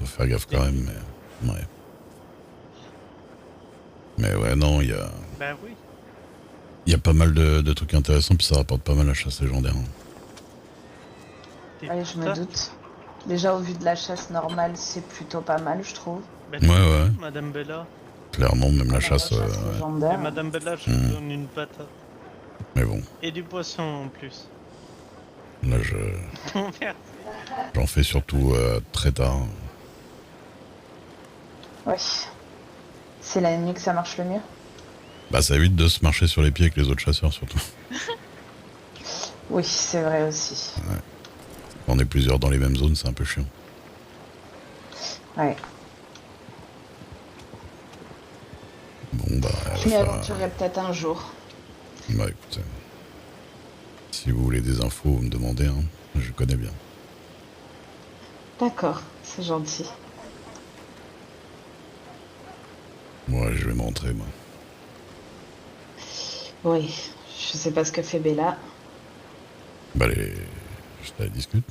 Faut faire gaffe quand même, mais... Ouais. Mais ouais, non, il y a... Bah oui. Il y a pas mal de trucs intéressants, puis ça rapporte pas mal la chasse légendaire. Ouais, je me doute. Déjà, au vu de la chasse normale, c'est plutôt pas mal, je trouve. Bah, Ouais. Madame Bella. Clairement, même la Alors, chasse... la chasse Et légendaire. Madame Bella, je vous donne une patate. Mais bon, Et du poisson en plus. là, Merci. j'en fais surtout très tard. Ouais. C'est la nuit que ça marche le mieux. Bah, ça évite de se marcher sur les pieds avec les autres chasseurs, surtout. Oui, c'est vrai aussi. Quand on est plusieurs dans les mêmes zones, c'est un peu chiant. Ouais. Bon, bah... Je m'y aventurerai peut-être un jour. Bah, écoutez... Si vous voulez des infos, vous me demandez, hein. Je connais bien. D'accord, c'est gentil. Moi, je vais me rentrer, moi. Oui, je sais pas ce que fait Bella. Bah, je te la discute.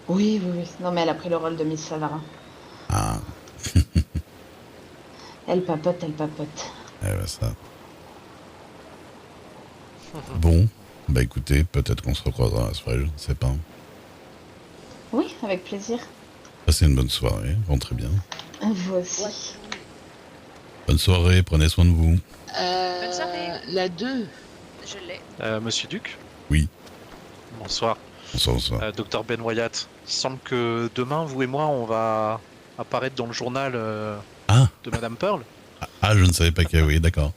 Oui. Non, mais elle a pris le rôle de Miss Savarin. Ah, Elle papote. eh ben ça. Bon, bah écoutez, peut-être qu'on se recroisera à la soirée, je ne sais pas. Oui, avec plaisir. Passez une bonne soirée, rentrez bien. Vous aussi. Bonne soirée, prenez soin de vous. Bonne soirée. La 2. Je l'ai. Monsieur Duc. Oui. Bonsoir. Bonsoir. Docteur Ben Wyatt. Il semble que demain, vous et moi, on va apparaître dans le journal de Madame Pearl. Ah, je ne savais pas qu'il y avait, oui, d'accord.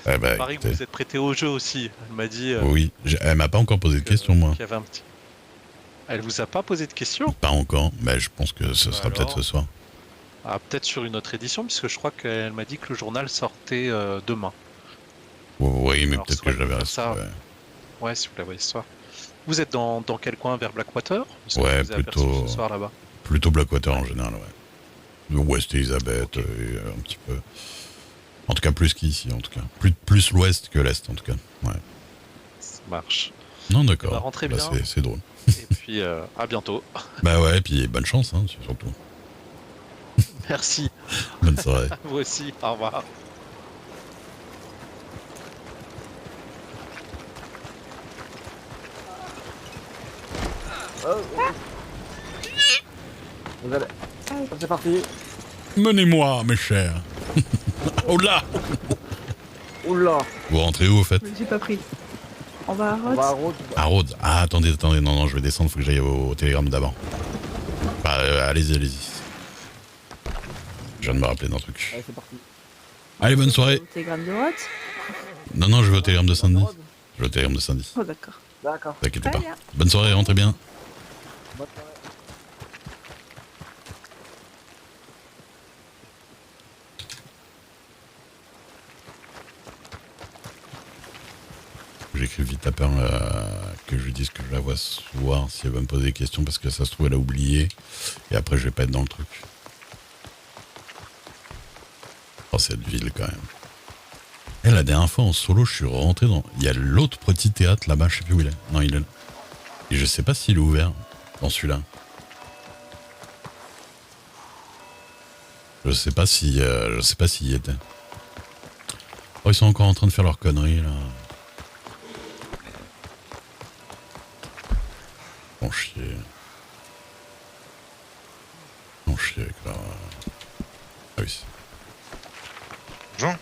Eh ben, Il paraît que vous êtes prêté au jeu aussi. Elle m'a dit... oui, elle m'a pas encore posé de questions, moi. qu'il y avait un petit... Elle vous a pas posé de questions? Pas encore, mais je pense que ce sera peut-être ce soir. Ah, peut-être sur une autre édition, puisque je crois qu'elle m'a dit que le journal sortait demain. Oui, mais Alors, peut-être que je l'avais resté. ça. Ouais, si vous la voyez ce soir. Vous êtes dans quel coin, vers Blackwater? Ouais, plutôt. Ce soir là-bas. Plutôt Blackwater en général, ouais. West Elizabeth, et un petit peu. En tout cas, plus qu'ici, en tout cas. Plus l'ouest que l'est, en tout cas. Ouais. Ça marche. Non, d'accord. Bah, rentrez bien. C'est drôle. Et puis, à bientôt. Bah ouais, et puis bonne chance, hein, surtout. Merci. Bonne soirée. Vous aussi, au revoir. Vous allez... C'est parti. Menez-moi, mes chers. Oh là. Oula. Vous rentrez où, au fait? J'ai pas pris. On va à On va à Rhodes. Rhodes. À Rhodes. Ah, attendez, non, je vais descendre, faut que j'aille au télégramme d'abord. Bah, allez-y. Je viens de me rappeler d'un truc. Allez, c'est parti. Allez, bonne soirée. Au télégramme de Rhodes. Non, je vais au télégramme de Saint-Denis. Je vais au télégramme de Saint-Denis. Oh, d'accord. D'accord. T'inquiètez Très pas. bien. Bonne soirée, rentrez bien. Bonne soirée. J'écris vite à Pearl que je lui dise que je la vois ce soir si elle va me poser des questions parce que ça se trouve elle a oublié et après je vais pas être dans le truc. Oh, cette ville quand même. Et la dernière fois en solo je suis rentré dans... Il y a l'autre petit théâtre là-bas, je sais plus où il est. Non, il est là. Et je sais pas s'il est ouvert dans celui-là. Je sais pas s'il y était. Oh, ils sont encore en train de faire leur conneries là. Bon chier. Bon chier avec leur... Ah oui. Jean,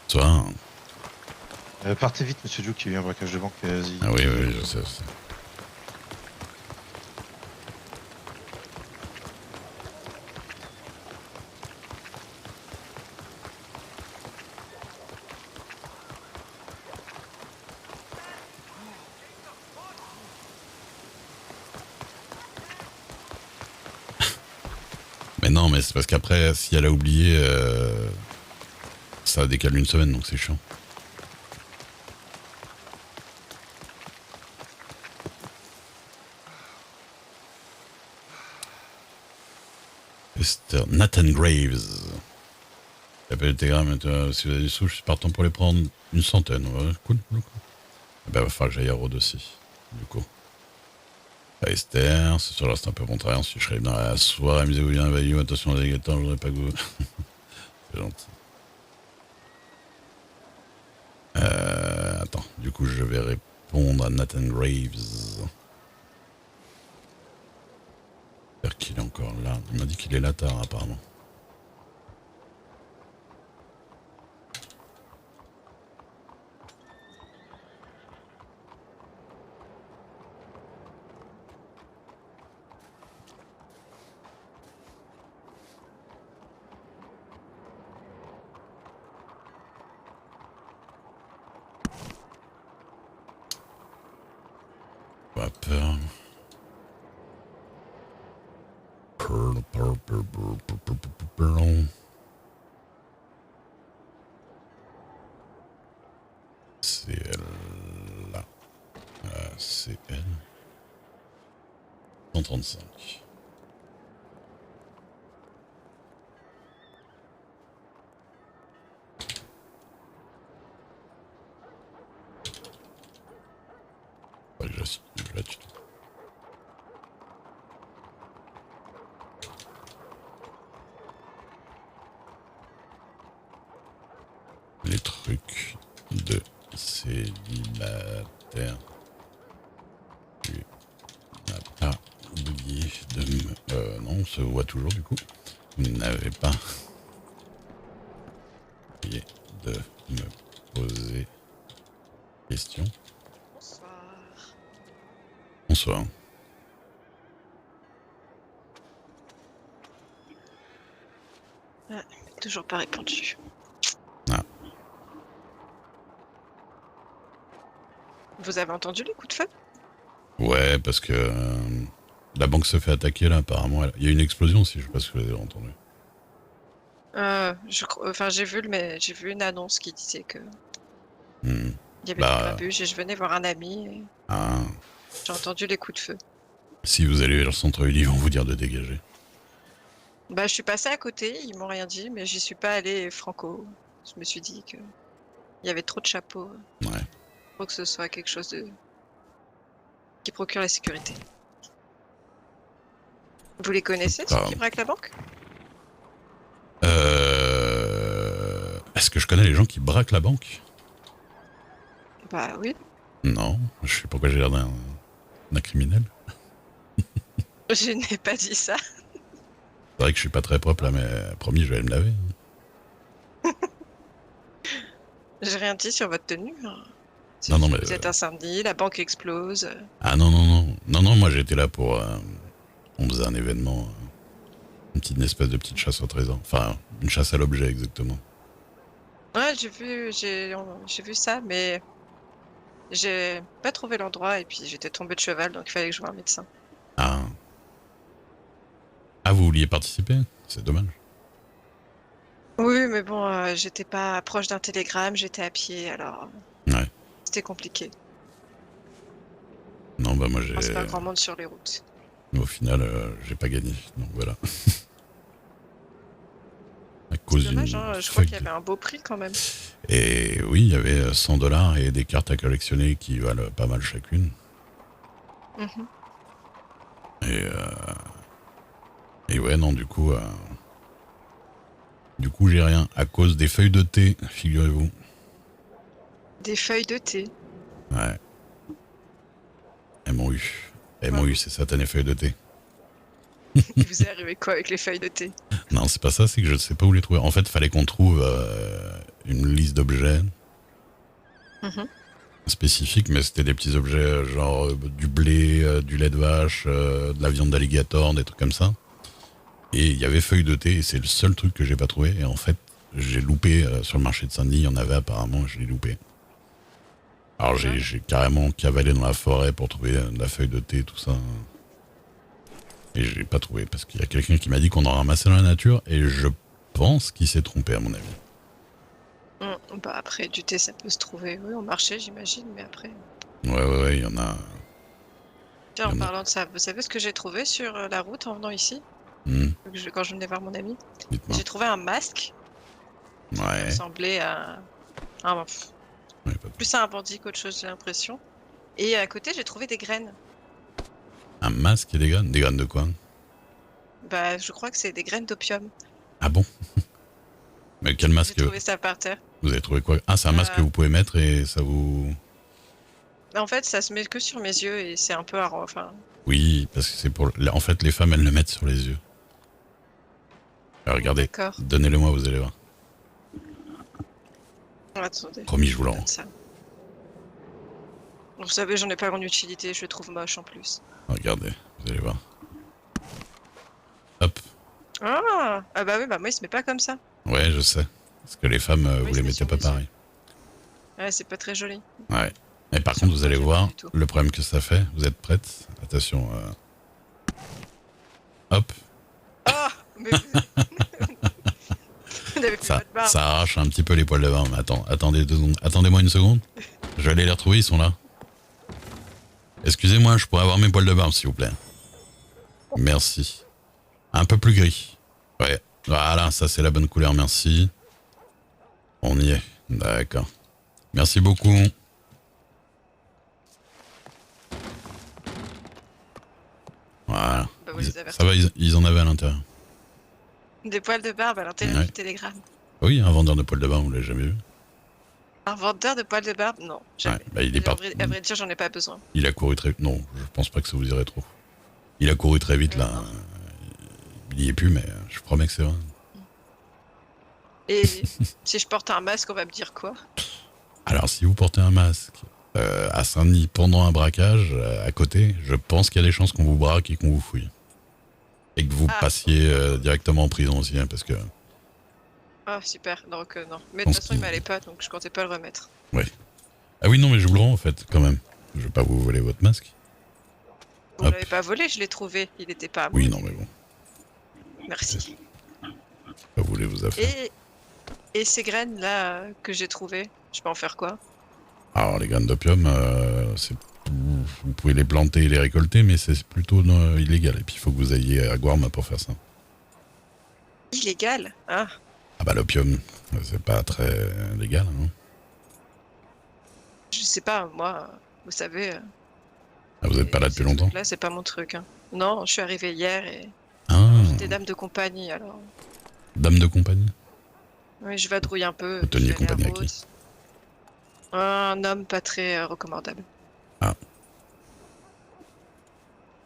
Toi. partez vite, monsieur Duke, il y a eu un braquage de banque. Vas-y. Ah oui, je sais. Mais non, mais c'est parce qu'après, si elle a oublié, ça décale une semaine, donc c'est chiant. Nathan Graves. J'appelle le télégramme, si vous avez des sous, je suis partant pour les prendre une centaine. Ouais, cool. Ben, va falloir que j'aille à Rhodes aussi, du coup. Ah, Esther, ce soir là c'est un peu contraire, si je serais dans la soirée, amusez-vous bien, Bayou, attention aux alligators, je voudrais pas que vous... C'est gentil. Attends, du coup je vais répondre à Nathan Graves. J'espère qu'il est encore là. Il m'a dit qu'il est là tard apparemment. Pas peur. C'est elle là. C'est elle. 135. Ouais, je la tue. Les trucs de célibataire. Tu n'as pas oublié de me... non, on se voit toujours du coup. Vous n'avez pas oublié de me poser question. Bonsoir. Bonsoir. Toujours pas répondu. Ah. Vous avez entendu les coups de feu? Ouais, parce que la banque se fait attaquer là, apparemment. Il y a une explosion aussi, je sais pas si vous l'avez entendu. Enfin, j'ai vu une annonce qui disait que Hmm. il y avait Bah. des grabuges et je venais voir un ami et Ah. j'ai entendu les coups de feu. Si vous allez vers le centre-ville, ils vont vous dire de dégager. Bah, je suis passée à côté, ils m'ont rien dit, mais j'y suis pas allée franco. Je me suis dit que il y avait trop de chapeaux Ouais. pour que ce soit quelque chose de qui procure la sécurité. Vous les connaissez, ceux qui braquent la banque? Est-ce que je connais les gens qui braquent la banque? Bah oui. Non, je sais pourquoi j'ai l'air d'un criminel. Je n'ai pas dit ça. C'est vrai que je suis pas très propre là, mais promis, je vais aller me laver. J'ai rien dit sur votre tenue. Hein. Non, mais Vous êtes un samedi, la banque explose. Ah non, moi j'étais là pour... on faisait un événement, une espèce de petite chasse au trésor. Enfin, une chasse à l'objet exactement. Ouais, j'ai vu ça, mais j'ai pas trouvé l'endroit et puis j'étais tombée de cheval, donc il fallait que je voie un médecin. Ah. Ah, vous vouliez participer? C'est dommage. Oui, mais bon, j'étais pas proche d'un télégramme, j'étais à pied, alors Ouais. c'était compliqué. Non, bah moi Je pense j'ai... pas grand monde sur les routes. Au final, j'ai pas gagné. Donc voilà. À C'est cause dommage, d'une hein, je crois qu'il y feuille avait un beau prix quand même. Et oui, il y avait $100 et des cartes à collectionner qui valent pas mal chacune. Mhm. Et ouais, non, du coup, j'ai rien. À cause des feuilles de thé, figurez-vous. Des feuilles de thé. Ouais. Elles m'ont eu. Elles m'ont eu ces satanées feuilles de thé. Il vous est arrivé quoi avec les feuilles de thé? Non, c'est pas ça, c'est que je ne sais pas où les trouver. En fait, il fallait qu'on trouve une liste d'objets Mhm. spécifiques, mais c'était des petits objets genre du blé, du lait de vache, de la viande d'alligator, des trucs comme ça. Et il y avait feuilles de thé, et c'est le seul truc que j'ai pas trouvé. Et en fait, j'ai loupé sur le marché de Saint-Denis, il y en avait apparemment, je l'ai loupé. Alors j'ai carrément cavalé dans la forêt pour trouver de la feuille de thé, tout ça. Et je l'ai pas trouvé, parce qu'il y a quelqu'un qui m'a dit qu'on en ramassait dans la nature, et je pense qu'il s'est trompé à mon avis. Bah après, du thé ça peut se trouver, oui, au marché j'imagine, mais après... Ouais, il y en a... Tiens, en parlant de ça, vous savez ce que j'ai trouvé sur la route en venant ici? Quand je venais voir mon ami? Dites-moi. J'ai trouvé un masque qui Ouais. ressemblait à... Ouais, pas de- plus à un bandit qu'autre chose, j'ai l'impression. Et à côté, j'ai trouvé des graines. Un masque et des graines? Des graines de quoi? Bah, je crois que c'est des graines d'opium. Ah bon? Mais quel J'ai masque? trouvé ça par terre. Vous avez trouvé quoi? Ah, c'est un masque que vous pouvez mettre et ça vous... Bah, en fait, ça se met que sur mes yeux et c'est un peu enfin. Oui, parce que c'est pour... En fait, les femmes, elles le mettent sur les yeux. Alors, regardez, D'accord. donnez-le-moi, vous allez voir. Attendez. Promis, je vous le rends. Note ça. Vous savez, j'en ai pas grande utilité, je le trouve moche en plus. Regardez, vous allez voir. Hop. Ah bah oui, bah moi il se met pas comme ça. Ouais, je sais. Parce que les femmes, Oui, vous les c'est mettez sur pas les yeux. pareil. Ouais, c'est pas très joli. Ouais. Mais par Ça contre, me vous allez plaît voir pas du tout. le problème que ça fait. Vous êtes prête? Attention. Hop. Ah mais vous... vous n'avez plus Ça, pas de barbe. ça arrache un petit peu les poils de barbe. Mais attendez 2 secondes. Attendez-moi une seconde. Je vais aller les retrouver, ils sont là. Excusez-moi, je pourrais avoir mes poils de barbe, s'il vous plaît. Merci. Un peu plus gris. Ouais. Voilà, ça c'est la bonne couleur, merci. On y est. D'accord. Merci beaucoup. Voilà. Bah, vous les avez Ça va, ils en avaient à l'intérieur. Des poils de barbe à l'intérieur Ouais. du télégramme. Oui, un vendeur de poils de barbe, vous l'avez jamais vu? Un vendeur de poils de barbe? Non, jamais. Ouais, bah, il est Et pas... à vrai dire, j'en ai pas besoin. Il a couru très... Non, je pense pas que ça vous irait trop. Il a couru très vite, là. Non. Il y est plus, mais je promets que c'est vrai. Et si je porte un masque, on va me dire quoi? Alors, si vous portez un masque à Saint-Denis pendant un braquage, à côté, je pense qu'il y a des chances qu'on vous braque et qu'on vous fouille. Et que vous Ah. passiez directement en prison aussi, hein, parce que... Ah, super, donc non. Mais de Pense toute façon, il qu'il- m'allait pas, donc je comptais pas le remettre. Ah oui, non, mais je vous le rends, en fait, quand même. Je vais pas vous voler votre masque. Vous Hop. l'avez pas volé, je l'ai trouvé. Il était pas à moi. Oui, non, mais bon, Merci. pas voler vos affaires. Et ces graines là que j'ai trouvées, je peux en faire quoi? Alors, les graines d'opium, vous pouvez les planter et les récolter, mais c'est plutôt illégal. Et puis, il faut que vous ayez à Guarma pour faire ça. Illégal? Ah, Ah bah, l'opium, c'est pas très légal, hein. je sais pas, moi, vous savez. Ah, vous êtes pas là depuis longtemps? Là, c'est pas mon truc. Hein. Non, je suis arrivée hier et Ah, j'étais dame de compagnie alors. dame de compagnie. Oui, je vadrouille un peu. Vous teniez je vais aller compagnie à Rhodes. Un homme pas très recommandable.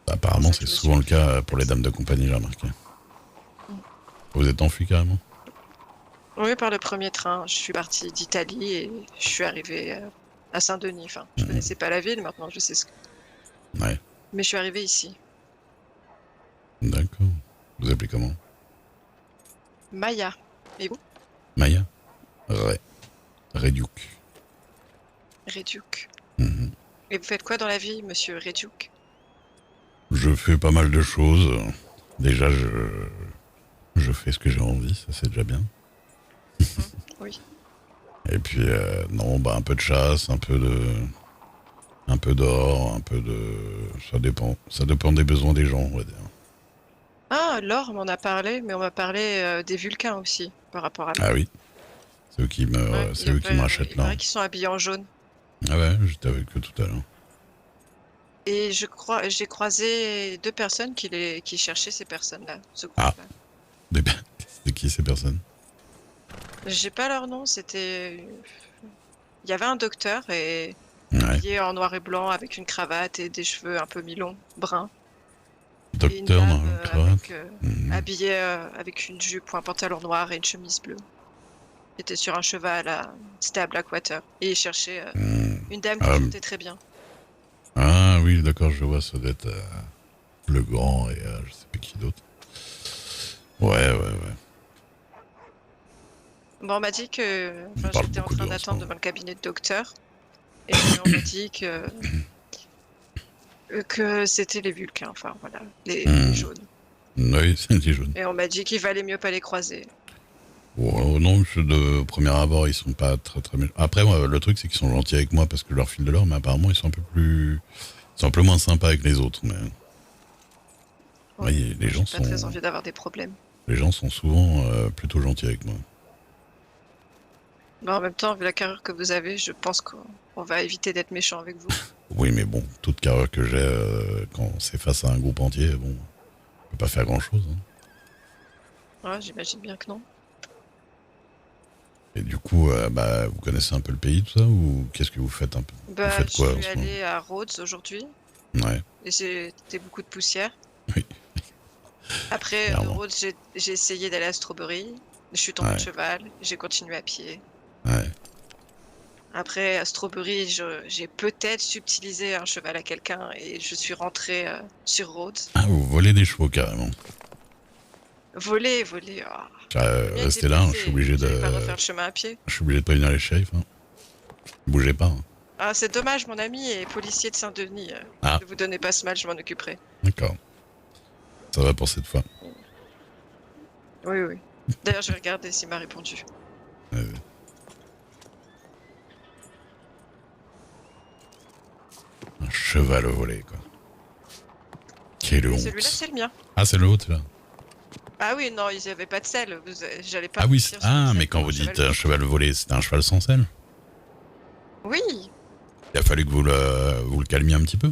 Apparemment, C'est c'est ça que je me souvent le suis cas pour les dames de compagnie, j'ai remarqué. Vous êtes enfui carrément? Oui, par le premier train. Je suis partie d'Italie et je suis arrivée à Saint-Denis. Enfin, je connaissais pas la ville, maintenant je sais ce que. Ouais, Mais je suis arrivée ici. d'accord. Vous appelez comment? Maya. Et vous? Maya? Reduc. Reduc. Mhm. Et vous faites quoi dans la vie, monsieur Reduc? Je fais pas mal de choses. Déjà, je fais ce que j'ai envie, ça c'est déjà bien. Oui. Et puis, non, bah un peu de chasse, un peu d'or, un peu de... Ça dépend des besoins des gens, on va dire. Ah, l'or, on m'en a parlé, mais on m'a parlé des Vulcains aussi, par rapport à Ah oui, c'est eux qui me, Ouais, c'est eux qui me rachètent il là. paraît qu'ils sont habillés en jaune. Ah ouais, j'étais avec eux tout à l'heure. Et j'ai croisé 2 personnes qui cherchaient ces personnes-là, ce Ah. groupe-là. C'est qui ces personnes? J'ai pas leur nom, c'était... Il y avait un docteur et Ouais, habillé en noir et blanc avec une cravate et des cheveux un peu mi-longs, bruns. Et une docteur dans dame, le cravate. Mhm. habillée avec une jupe ou un pantalon noir et une chemise bleue. Il était sur un cheval, c'était à Blackwater. Et il cherchait Mhm. une dame qui Ah, chantait très bien. Ah oui, d'accord, je vois, ça doit être Le Grand et je sais plus qui d'autre. Ouais. Bon, on m'a dit que On parle j'étais en beaucoup train d'eux en ce d'attendre moment. devant le cabinet de docteur. Et on m'a dit que c'était les Vulcains, enfin voilà, les jaunes. Oui, c'est des jaunes. Et on m'a dit qu'il valait mieux pas les croiser. Oh, non, de premier abord, ils sont pas très méchants. Après, moi, le truc, c'est qu'ils sont gentils avec moi parce que je leur file de l'or, mais apparemment, ils sont un peu plus... Ils sont un peu moins sympas avec les autres, mais... Oui, les gens J'ai pas très envie d'avoir des problèmes. Les gens sont souvent plutôt gentils avec moi. Mais en même temps, vu la carrure que vous avez, je pense qu'on va éviter d'être méchant avec vous. Oui, mais bon, toute carrure que j'ai quand c'est face à un groupe entier, bon, on peut pas faire grand-chose. Hein. Ouais, j'imagine bien que non. Et du coup, bah, vous connaissez un peu le pays, tout ça, ou qu'est-ce que vous faites un peu? Bah, Vous faites quoi je en suis ce moment? allée à Rhodes aujourd'hui Ouais, et c'était beaucoup de poussière. oui, Après, de clairement. Rhodes, j'ai essayé d'aller à Strawberry. Je suis tombée de Ouais. cheval, j'ai continué à pied. Ouais. Après, à Strawberry, j'ai peut-être subtilisé un cheval à quelqu'un et je suis rentrée sur Rhodes. Ah, vous volez des chevaux carrément. Voler. Ah. Bien Restez été là, blessé, je suis obligé j'allais de. pas refaire le chemin à pied. Je suis obligé de prévenir les shérifs. Hein. Bougez pas. Hein. Ah, c'est dommage, mon ami est policier de Saint-Denis. Ah. Ne vous donnez pas ce mal, je m'en occuperai. D'accord. Ça va pour cette fois. Oui. D'ailleurs, je vais regarder s'il m'a répondu. Ouais. Un cheval volé, quoi. Quelle Mais honte. celui-là, c'est le mien. Ah, c'est le haut, là. Ah oui, non, ils avaient pas de selle. J'allais pas. Ah oui, partir sur une ah, selle mais quand pour vous un dites cheval. un cheval volé, c'était un cheval sans selle. Oui. Il a fallu que vous le calmiez un petit peu.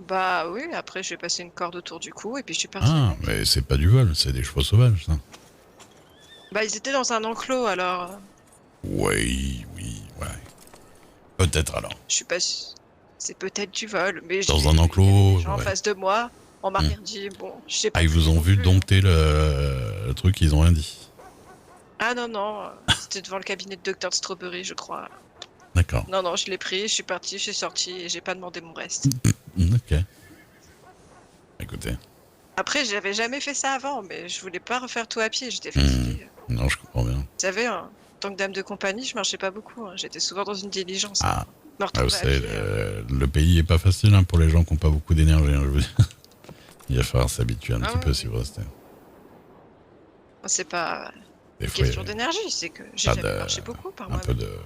Bah oui, après, je vais passer une corde autour du cou et puis je suis partie. Ah, avec. mais c'est pas du vol, c'est des chevaux sauvages, ça. Bah, ils étaient dans un enclos, alors. Oui, ouais. Peut-être alors. Je suis pas. C'est peut-être du vol, mais Dans j'ai- un enclos, il y avait des gens en ouais. face de moi. On m'a rien dit. Bon, je sais pas. Ah, ils vous ont non vu plus. dompter le truc, ils ont rien dit. Ah non, c'était devant le cabinet de Dr Strawberry, je crois. D'accord. Non, je l'ai pris, je suis partie, je suis sortie et j'ai pas demandé mon reste. Ok. Écoutez. Après, j'avais jamais fait ça avant, mais je voulais pas refaire tout à pied, j'étais fatiguée. Non, je comprends bien. Vous savez, en tant que dame de compagnie, je marchais pas beaucoup. Hein. J'étais souvent dans une diligence. Ah, Me ah, retrouver vous à savez, pied, le pays est pas facile hein, pour les gens qui n'ont pas beaucoup d'énergie. Hein, je veux dire. Il va falloir s'habituer un petit peu ouais. si vous restez. c'est pas Des une fois, question d'énergie, c'est que j'ai pas jamais de- marché beaucoup par un peu moi-même. de.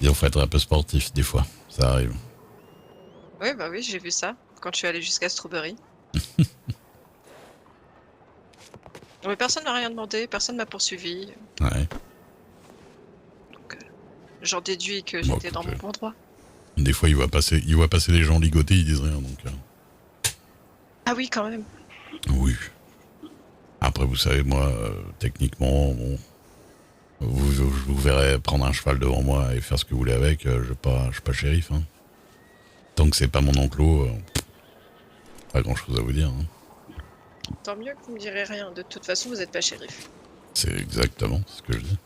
Il faut être un peu sportif des fois, ça arrive. Oui, bah oui, j'ai vu ça quand je suis allée jusqu'à Strawberry. Mais personne m'a rien demandé, personne m'a poursuivi. Ouais. Donc, j'en déduis que Bon, j'étais dans écoute, mon bon droit. Des fois, il voit passer des gens ligotés, ils disent rien. Donc, Ah oui, quand même. oui. Après, vous savez, moi, techniquement, bon, vous verrez prendre un cheval devant moi et faire ce que vous voulez avec. Je suis pas shérif. Hein. Tant que c'est pas mon enclos, pas grand chose à vous dire. Hein. Tant mieux que vous me direz rien. De toute façon, vous n'êtes pas shérif. C'est exactement ce que je dis.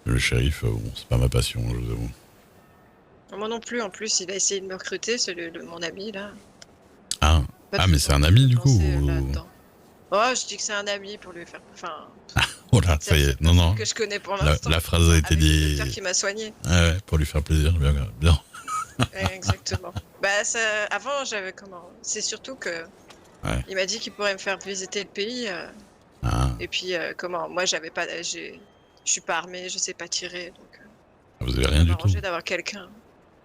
Le shérif, bon, c'est pas ma passion, je vous avoue. Moi non plus. En plus, il a essayé de me recruter, c'est mon ami là. Ah, Pas ah de mais raison c'est un de ami du coup lancer ou- là-dedans. Oh, je dis que c'est un ami pour lui faire. Enfin, Oh là, ça y est, non. que je connais pour La, l'instant. la phrase a été Avec le dit. docteur qui m'a soigné. Ouais, pour lui faire plaisir, bien. Exactement. Bah, avant, j'avais comment. C'est surtout que. Ouais. Il m'a dit qu'il pourrait me faire visiter le pays. Ah, Et puis, comment. Moi, j'avais pas. Je suis pas armée, je sais pas tirer. Donc, vous avez rien ça du tout. m'arrangeait d'avoir quelqu'un.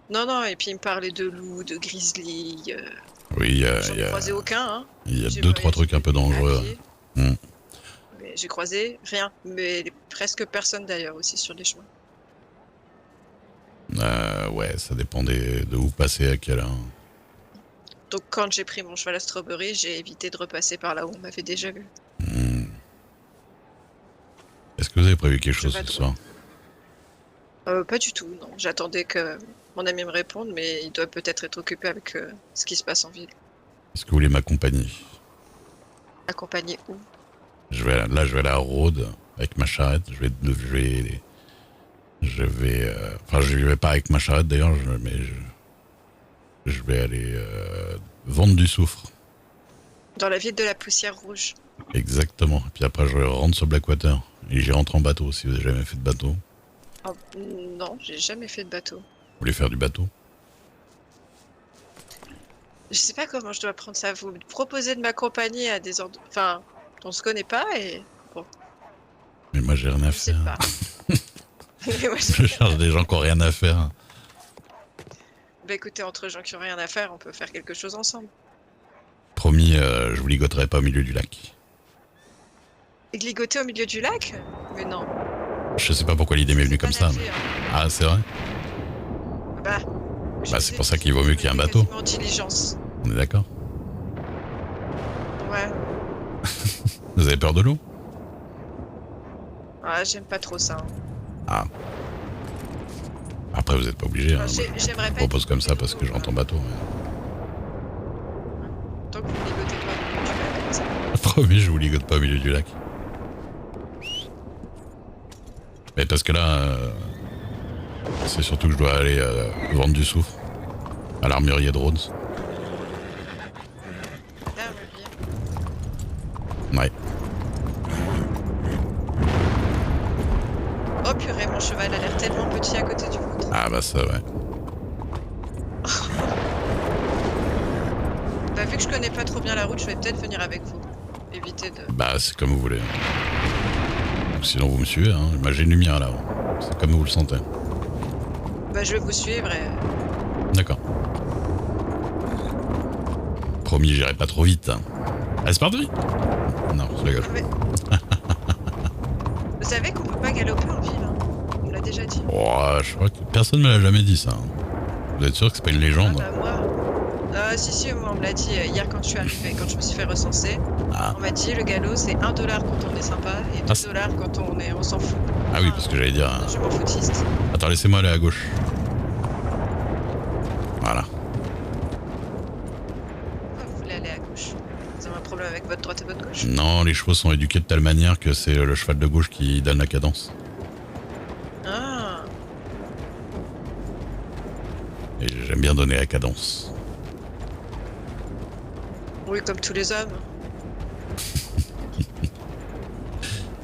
Non, et puis il me parlait de loups, de grizzly. Oui, J'en ai croisé aucun, hein. il y a J'ai 2-3 voyagé trucs un peu à dangereux. pied. Hmm. Mais j'ai croisé rien. Mais presque personne d'ailleurs aussi sur les chemins. Ouais, ça dépendait de où passer, à quelle heure. Donc quand j'ai pris mon cheval à Strawberry, j'ai évité de repasser par là où on m'avait déjà vu. Hmm. Est-ce que vous avez prévu quelque chose vais ce droit. soir? Pas du tout, non. J'attendais que mon ami me réponde, mais il doit peut-être être occupé avec ce qui se passe en ville. Est-ce que vous voulez m'accompagner? Accompagné où? Je vais aller à Rhodes avec ma charrette. Je vais pas avec ma charrette d'ailleurs, mais je vais aller vendre du soufre. Dans la ville de la Poussière Rouge. Exactement. Et puis après, je rentre sur Blackwater. Et j'y rentre en bateau, si vous avez jamais fait de bateau. Oh, non, j'ai jamais fait de bateau. Vous voulez faire du bateau? Je sais pas comment je dois prendre ça. Vous me proposez de m'accompagner à des endroits... Enfin, on se connaît pas et... Mais moi, j'ai rien à Je sais faire. pas. Mais moi, Je cherche des gens qui n'ont rien à faire. Bah écoutez, entre gens qui ont rien à faire, on peut faire quelque chose ensemble. Promis, je vous ligoterai pas au milieu du lac. Et ligoter au milieu du lac? Mais non. Je sais pas pourquoi l'idée m'est venue comme ça. Nager, Mais... hein. Ah, c'est vrai? Bah, Je Bah, vous c'est ai pour ça dit qu'il vaut mieux qu'il y ait un que bateau. quasiment diligence. On est d'accord? Ouais. Vous avez peur de l'eau? Ah, j'aime pas trop ça. Hein. Ah. Après, vous n'êtes pas obligé. Hein. Enfin, Moi, j'aimerais je pas. propose être comme ça dans parce l'eau, que je rentre en bateau. Tant que vous ligotez pas au milieu du lac, comme ça. Mais... Promis, je vous ligote pas au milieu du lac. Mais parce que là, c'est surtout que je dois aller vendre du soufre à l'armurier de Rhodes. Ah, ouais, bien. Ouais. Oh purée, mon cheval a l'air tellement petit à côté du vôtre. Ah bah ça, ouais. Bah, vu que je connais pas trop bien la route, je vais peut-être venir avec vous. Éviter de... Bah c'est comme vous voulez. Donc, sinon vous me suivez, hein. Bah, j'ai une lumière là. C'est comme vous le sentez. Bah, je vais vous suivre et... D'accord. Promis, j'irai pas trop vite. Hein. Allez, c'est parti. Non, je rigole. Mais... Vous savez qu'on peut pas galoper en ville, hein. On me l'a déjà dit. Oh, je crois que personne me l'a jamais dit ça. Hein. Vous êtes sûr que c'est pas une légende? Ah, bah, moi... si, moi on me l'a dit hier quand je suis arrivé, quand je me suis fait recenser. Ah. On m'a dit le galop c'est 1$ quand on est sympa et 2$ quand on s'en fout. Ah oui, parce que j'allais dire... Je m'en foutiste. Attends, laissez-moi aller à gauche. Voilà. Pourquoi vous voulez aller à gauche? Vous avez un problème avec votre droite et votre gauche? Non, les chevaux sont éduqués de telle manière que c'est le cheval de gauche qui donne la cadence. Ah, Et j'aime bien donner la cadence. oui, comme tous les hommes.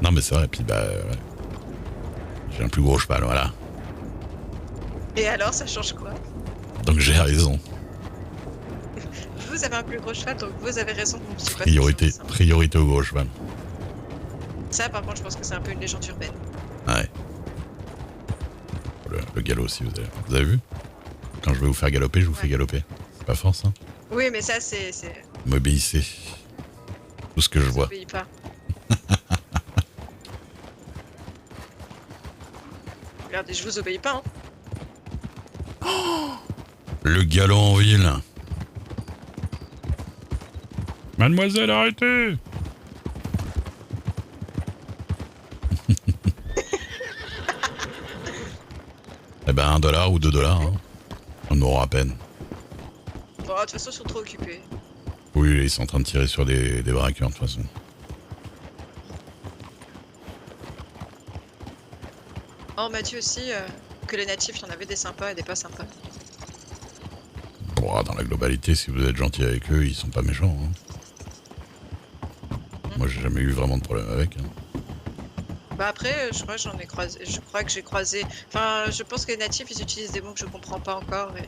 Non mais c'est vrai, puis bah... Ouais. J'ai un plus gros cheval, voilà. Et alors, ça change quoi? Donc j'ai raison. Vous avez un plus gros cheval, donc vous avez raison. Je suis pas Priorité, sûre de priorité au gros cheval. ça. Ça, par contre, je pense que c'est un peu une légende urbaine. Ouais. Le galop aussi, vous avez vu? Quand je vais vous faire galoper, je vous fais galoper. C'est pas fort ça? Oui, mais ça, c'est... M'obéissez. Tout ce que je vois. J'obéis pas. Regardez, je vous obéis pas, hein. Le galop en ville. Mademoiselle, arrêtez! Eh ben, $1 ou $2, hein. On aura à peine. Bon, de toute façon, ils sont trop occupés. Oui, ils sont en train de tirer sur des braqueurs, de toute façon. Oh, on m'a dit aussi que les natifs, il y en avait des sympas et des pas sympas. Bon, dans la globalité, si vous êtes gentil avec eux, ils sont pas méchants. Hein. Moi, j'ai jamais eu vraiment de problème avec. Hein. Bah après, je crois que j'en ai croisé. Je crois que j'ai croisé. Enfin, je pense que les natifs, ils utilisent des mots que je comprends pas encore. Et...